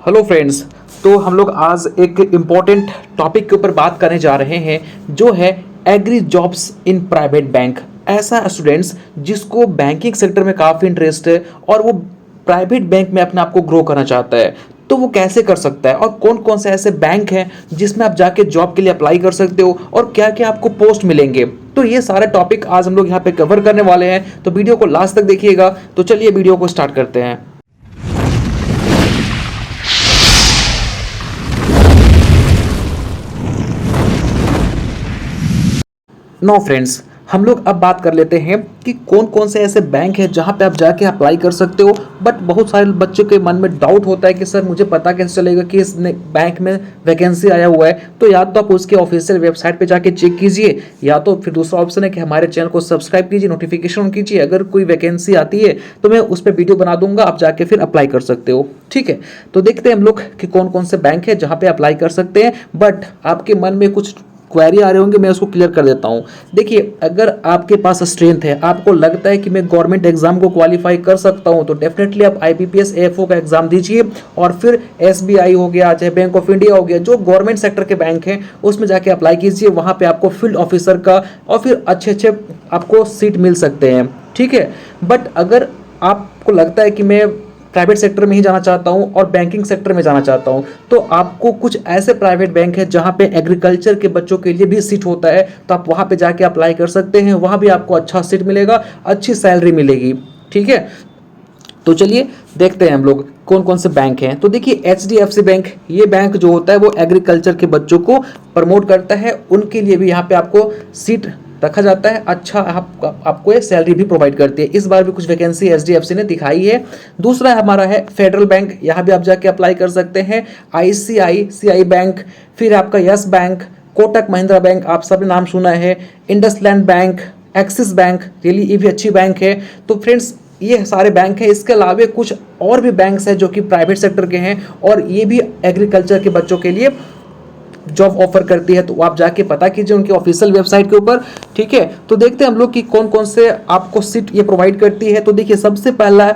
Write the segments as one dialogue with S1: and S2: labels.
S1: Hello friends. तो हम लोग आज एक इम्पॉर्टेंट टॉपिक के ऊपर बात करने जा रहे हैं जो है agri jobs in private bank. ऐसा स्टूडेंट्स जिसको बैंकिंग सेक्टर में काफ़ी इंटरेस्ट है और वो प्राइवेट बैंक में अपने आप को ग्रो करना चाहता है, तो वो कैसे कर सकता है और कौन कौन से ऐसे बैंक हैं जिसमें आप जाके जॉब के लिए अप्लाई कर सकते हो और क्या क्या आपको पोस्ट मिलेंगे। तो ये सारे टॉपिक आज हम लोग यहाँ पे कवर करने वाले हैं, तो वीडियो को लास्ट तक देखिएगा। तो चलिए वीडियो को स्टार्ट करते हैं। नो फ्रेंड्स, हम लोग अब बात कर लेते हैं कि कौन कौन से ऐसे बैंक है जहां पे आप जाके अप्लाई कर सकते हो। बट बहुत सारे बच्चों के मन में डाउट होता है कि सर मुझे पता कैसे चलेगा कि इस बैंक में वैकेंसी आया हुआ है। तो या तो आप उसके ऑफिशियल वेबसाइट पे जाके चेक कीजिए, या तो फिर दूसरा ऑप्शन है कि हमारे चैनल को सब्सक्राइब कीजिए, नोटिफिकेशन ऑन कीजिए। अगर कोई वैकेंसी आती है तो मैं उस पर वीडियो बना दूंगा, आप जाके फिर अप्लाई कर सकते हो। ठीक है, तो देखते हैं हम लोग कि कौन कौन से बैंक है जहाँ पे अप्लाई कर सकते हैं। बट आपके मन में कुछ क्वेरी आ रहे होंगे, मैं उसको क्लियर कर देता हूँ। देखिए, अगर आपके पास स्ट्रेंथ है, आपको लगता है कि मैं गवर्नमेंट एग्जाम को क्वालिफाई कर सकता हूँ, तो डेफिनेटली आप आईबीपीएस एएफओ का एग्जाम दीजिए और फिर एसबीआई हो गया, चाहे बैंक ऑफ इंडिया हो गया, जो गवर्नमेंट सेक्टर के बैंक हैं उसमें जाके अप्लाई कीजिए। वहाँ पे आपको फील्ड ऑफिसर का और फिर अच्छे अच्छे आपको सीट मिल सकते हैं। ठीक है, बट अगर आपको लगता है कि मैं प्राइवेट सेक्टर में ही जाना चाहता हूं और बैंकिंग सेक्टर में जाना चाहता हूं, तो आपको कुछ ऐसे प्राइवेट बैंक है जहां पे एग्रीकल्चर के बच्चों के लिए भी सीट होता है, तो आप वहां पे जाके अप्लाई कर सकते हैं। वहां भी आपको अच्छा सीट मिलेगा, अच्छी सैलरी मिलेगी। ठीक है, तो चलिए देखते हैं हम लोग कौन कौन से बैंक हैं। तो देखिए, एचडीएफसी बैंक, ये बैंक जो होता है वो एग्रीकल्चर के बच्चों को प्रमोट करता है, उनके लिए भी यहाँ पे आपको सीट रखा जाता है। अच्छा, आपको ये सैलरी भी प्रोवाइड करती है। इस बार भी कुछ वैकेंसी एचडीएफसी ने दिखाई है। दूसरा हमारा है फेडरल बैंक, यहाँ भी आप जाके अप्लाई कर सकते हैं। आईसीआईसीआई बैंक, फिर आपका yes bank, Kotak Mahindra bank, आप सब नाम सुना है, IndusInd bank, axis bank, really ये भी अच्छी बैंक है। तो फ्रेंड्स, ये सारे बैंक हैं। इसके अलावा कुछ और भी बैंक्स हैं जो कि प्राइवेट सेक्टर के हैं और ये भी एग्रीकल्चर के बच्चों के लिए जॉब ऑफर करती है, तो आप जाके पता कीजिए उनके ऑफिशियल वेबसाइट के ऊपर। ठीक है, तो देखते हैं हम लोग कि कौन कौन से आपको सीट ये प्रोवाइड करती है। तो देखिए, सबसे पहला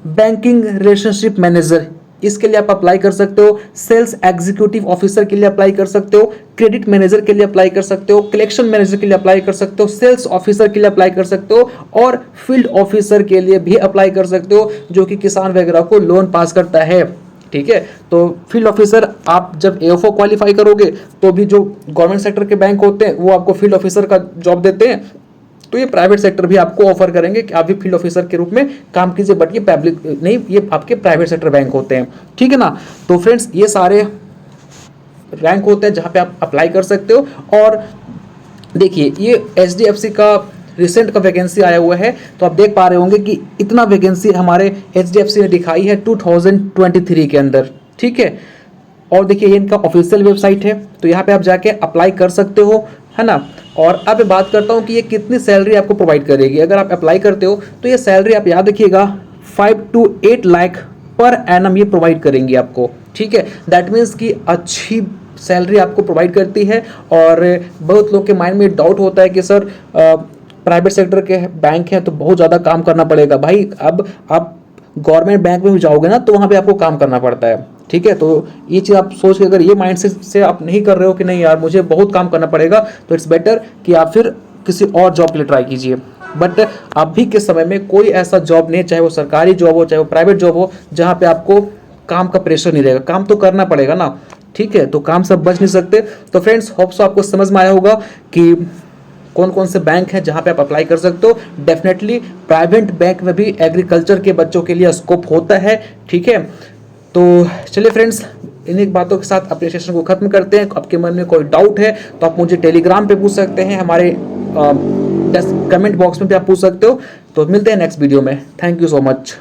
S1: बैंकिंग रिलेशनशिप मैनेजर, इसके लिए आप अप्लाई कर सकते हो। सेल्स एग्जीक्यूटिव ऑफिसर के लिए अप्लाई कर सकते हो, क्रेडिट मैनेजर के लिए अप्लाई कर सकते हो, कलेक्शन मैनेजर के लिए अप्लाई कर सकते हो, सेल्स ऑफिसर के लिए अप्लाई कर सकते हो और फील्ड ऑफिसर के लिए भी अप्लाई कर सकते हो, जो कि किसान वगैरह को लोन पास करता है। ठीक है, तो फील्ड ऑफिसर आप जब एएफओ क्वालिफाई करोगे तो भी जो गवर्नमेंट सेक्टर के बैंक होते हैं वो आपको फील्ड ऑफिसर का जॉब देते हैं। तो ये प्राइवेट सेक्टर भी आपको ऑफर करेंगे कि आप भी फील्ड ऑफिसर के रूप में काम कीजिए, बट ये पब्लिक नहीं, ये आपके प्राइवेट सेक्टर बैंक होते हैं। ठीक है ना। तो फ्रेंड्स, ये सारे रैंक होते हैं जहाँ पे आप अप्लाई कर सकते हो। और देखिए, ये एचडीएफसी का रिसेंट का वैकेंसी आया हुआ है, तो आप देख पा रहे होंगे कि इतना वैकेंसी हमारे एचडीएफसी ने दिखाई है 2023 के अंदर। ठीक है, और देखिए ये इनका ऑफिशियल वेबसाइट है, तो यहाँ पे आप जाके अप्लाई कर सकते हो, है ना। और अब मैं बात करता हूँ कि ये कितनी सैलरी आपको प्रोवाइड करेगी। अगर आप अप्लाई करते हो तो ये सैलरी आप याद रखिएगा 5 to 8 लाख पर एनम ये प्रोवाइड करेंगी आपको। ठीक है, दैट मीन्स कि अच्छी सैलरी आपको प्रोवाइड करती है। और बहुत लोग के माइंड में डाउट होता है कि सर प्राइवेट सेक्टर के बैंक हैं तो बहुत ज़्यादा काम करना पड़ेगा। भाई, अब आप गवर्नमेंट बैंक में भी जाओगे ना तो वहाँ पे आपको काम करना पड़ता है। ठीक है, तो ये चीज़ आप सोच के, अगर ये माइंड से आप नहीं कर रहे हो कि नहीं यार मुझे बहुत काम करना पड़ेगा, तो इट्स बेटर कि आप फिर किसी और जॉब के लिए ट्राई कीजिए। बट अभी के समय में कोई ऐसा जॉब नहीं, चाहे वो सरकारी जॉब हो चाहे वो प्राइवेट जॉब हो, जहाँ पे आपको काम का प्रेशर नहीं रहेगा। काम तो करना पड़ेगा ना। ठीक है, तो काम सब बच नहीं सकते। तो फ्रेंड्स, होप्स आपको समझ में आया होगा कि कौन कौन से बैंक हैं जहां पे आप अप्लाई कर सकते हो। डेफिनेटली प्राइवेट बैंक में भी एग्रीकल्चर के बच्चों के लिए स्कोप होता है। ठीक है, तो चलिए फ्रेंड्स, इन्हीं बातों के साथ अपने सेशन को खत्म करते हैं। आपके मन में कोई डाउट है तो आप मुझे टेलीग्राम पे पूछ सकते हैं, हमारे कमेंट बॉक्स में भी आप पूछ सकते हो। तो मिलते हैं नेक्स्ट वीडियो में। Thank you so much.